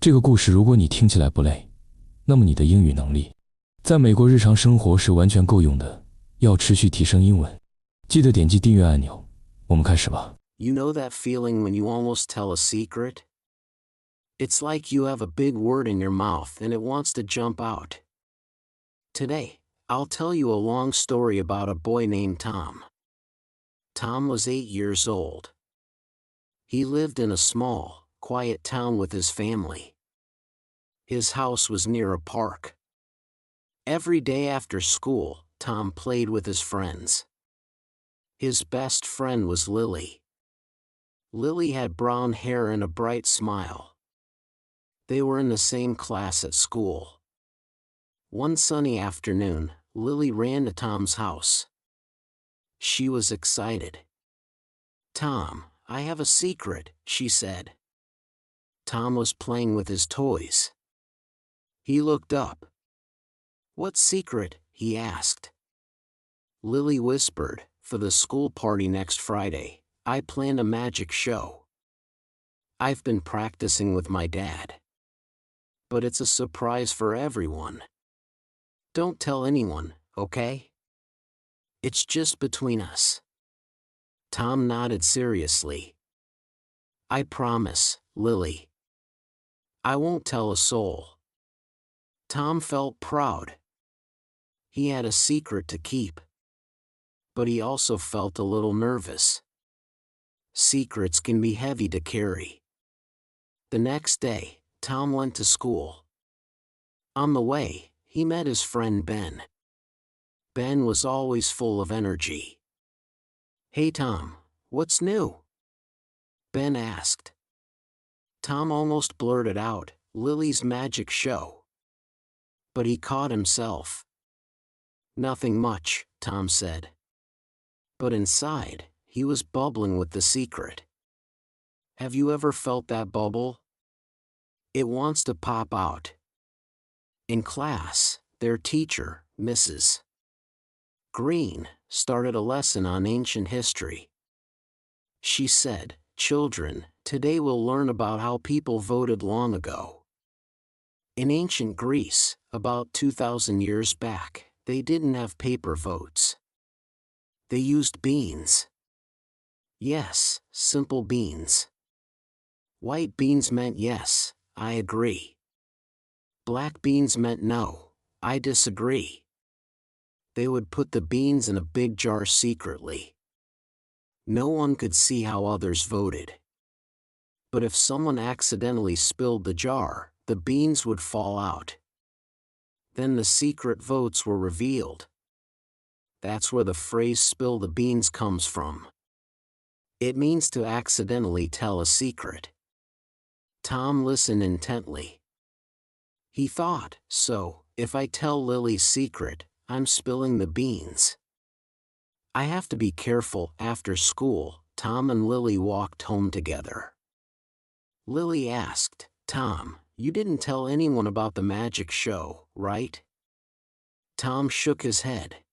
这个故事如果你听起来不累，那么你的英语能力在美国日常生活是完全够用的。要持续提升英文，记得点击订阅按钮。我们开始吧。You know that feeling when you almost tell a secret? It's like you have a big word in your mouth and it wants to jump out. Today, I'll tell you a long story about a boy named Tom. Tom was 8 years old. He lived in a small, quiet town with his family. His house was near a park. Every day after school, Tom played with his friends. His best friend was Lily. Lily had brown hair and a bright smile. They were in the same class at school. One sunny afternoon, Lily ran to Tom's house. She was excited. "Tom, I have a secret," she said. Tom was playing with his toys. He looked up. "What secret?" he asked. Lily whispered, "For the school party next Friday, I planned a magic show. I've been practicing with my dad. But it's a surprise for everyone. Don't tell anyone, okay? It's just between us." Tom nodded seriously. "I promise, Lily. I won't tell a soul." Tom felt proud. He had a secret to keep. But he also felt a little nervous. Secrets can be heavy to carry. The next day, Tom went to school. On the way, he met his friend Ben. Ben was always full of energy. "Hey Tom, what's new?" Ben asked. Tom almost blurted out, "Lily's magic show." But he caught himself. "Nothing much," Tom said. But inside, he was bubbling with the secret. Have you ever felt that bubble? It wants to pop out. In class, their teacher, Mrs. Green, started a lesson on ancient history. She said, "Children, today we'll learn about how people voted long ago. In ancient Greece, about 2,000 years back, they didn't have paper votes. They used beans. Yes, simple beans. White beans meant yes, I agree. Black beans meant no, I disagree. They would put the beans in a big jar secretly. No one could see how others voted. But if someone accidentally spilled the jar, the beans would fall out. Then the secret votes were revealed. That's where the phrase 'spill the beans' comes from. It means to accidentally tell a secret." Tom listened intently. He thought, "So, if I tell Lily's secret, I'm spilling the beans. I have to be careful." After school, Tom and Lily walked home together. Lily asked, "Tom, you didn't tell anyone about the magic show, right?" Tom shook his head.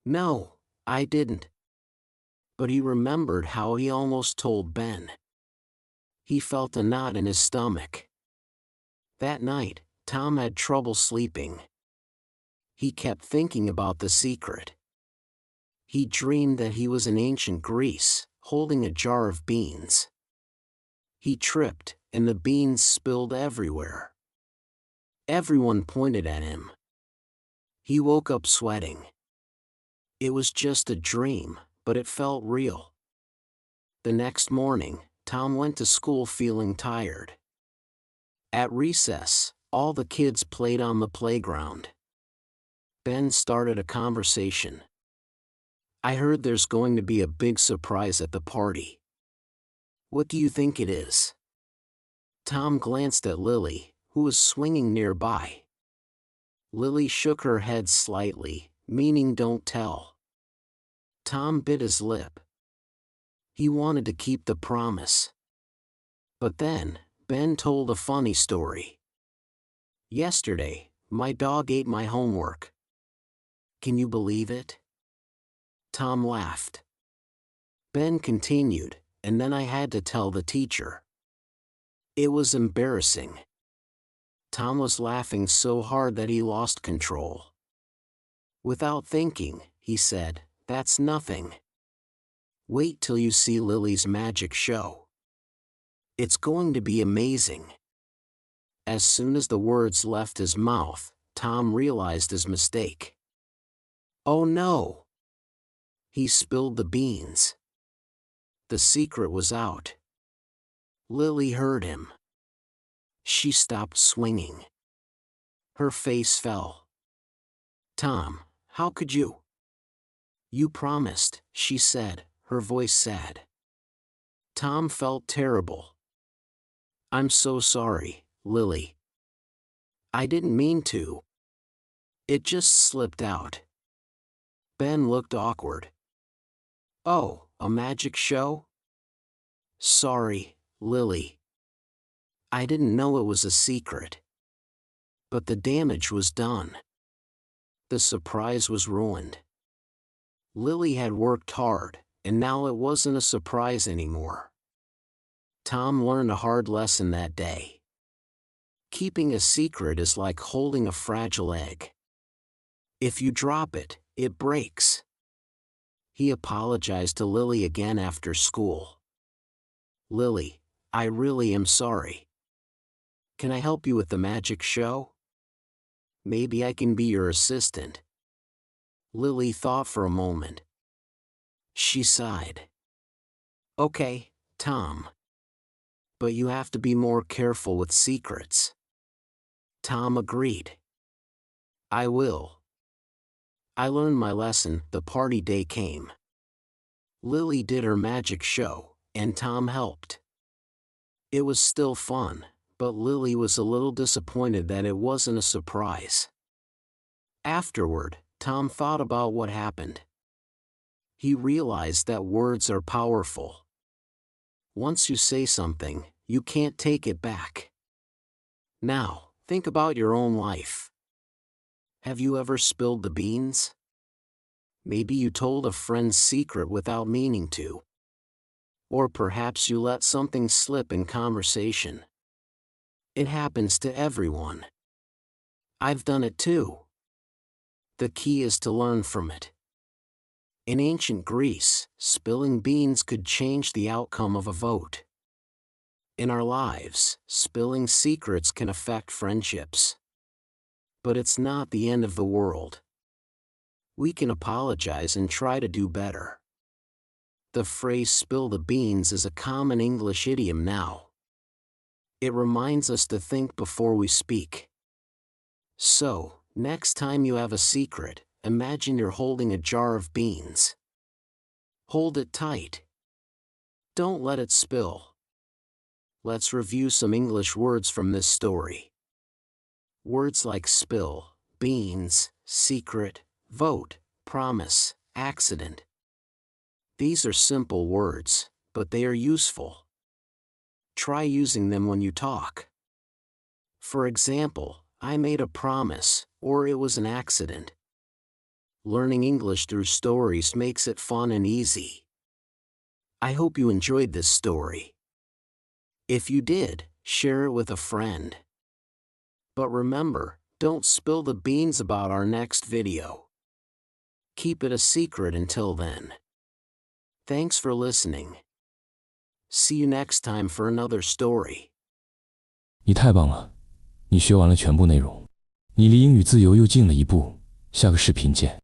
"No, I didn't." But he remembered how he almost told Ben. He felt a knot in his stomach. That night, Tom had trouble sleeping. He kept thinking about the secret. He dreamed that he was in ancient Greece, holding a jar of beans. He tripped, and the beans spilled everywhere. Everyone pointed at him. He woke up sweating. It was just a dream, but it felt real. The next morning, Tom went to school feeling tired. At recess, all the kids played on the playground. Ben started a conversation. "I heard there's going to be a big surprise at the party. What do you think it is?" Tom glanced at Lily, who was swinging nearby. Lily shook her head slightly, meaning don't tell. Tom bit his lip. He wanted to keep the promise. But then, Ben told a funny story. "Yesterday, my dog ate my homework. Can you believe it?" Tom laughed. Ben continued, "And then I had to tell the teacher. It was embarrassing. Tom was laughing so hard that he lost control. Without thinking, he said, "That's nothing. Wait till you see Lily's magic show. It's going to be amazing." As soon as the words left his mouth, Tom realized his mistake. Oh no! He spilled the beans. The secret was out. Lily heard him. She stopped swinging. Her face fell. "Tom, how could you?" "You promised," she said, her voice sad. Tom felt terrible. "I'm so sorry, Lily. I didn't mean to. It just slipped out." Ben looked awkward. "Oh, a magic show? Sorry, Lily. I didn't know it was a secret." But the damage was done. The surprise was ruined. Lily had worked hard, and now it wasn't a surprise anymore. Tom learned a hard lesson that day. Keeping a secret is like holding a fragile egg. If you drop it, it breaks. He apologized to Lily again after school. "Lily, I really am sorry. Can I help you with the magic show? Maybe I can be your assistant." Lily thought for a moment. She sighed. "Okay, Tom. But you have to be more careful with secrets." Tom agreed. "I will." I learned my lesson. The party day came. Lily did her magic show, and Tom helped. It was still fun, but Lily was a little disappointed that it wasn't a surprise. Afterward, Tom thought about what happened. He realized that words are powerful. Once you say something, you can't take it back. Now, think about your own life. Have you ever spilled the beans? Maybe you told a friend's secret without meaning to. Or perhaps you let something slip in conversation. It happens to everyone. I've done it too. The key is to learn from it. In ancient Greece, spilling beans could change the outcome of a vote. In our lives, spilling secrets can affect friendships. But it's not the end of the world. We can apologize and try to do better. The phrase "spill the beans" is a common English idiom now. It reminds us to think before we speak. So, next time you have a secret, imagine you're holding a jar of beans. Hold it tight. Don't let it spill. Let's review some English words from this story. Words like spill, beans, secret, vote, promise, accident. These are simple words, but they are useful. Try using them when you talk. For example, "I made a promise," or "it was an accident." Learning English through stories makes it fun and easy. I hope you enjoyed this story. If you did, share it with a friend. But remember, don't spill the beans about our next video. Keep it a secret until then. Thanks for listening. See you next time for another story. 你太棒了，你学完了全部内容，你离英语自由又近了一步。下个视频见。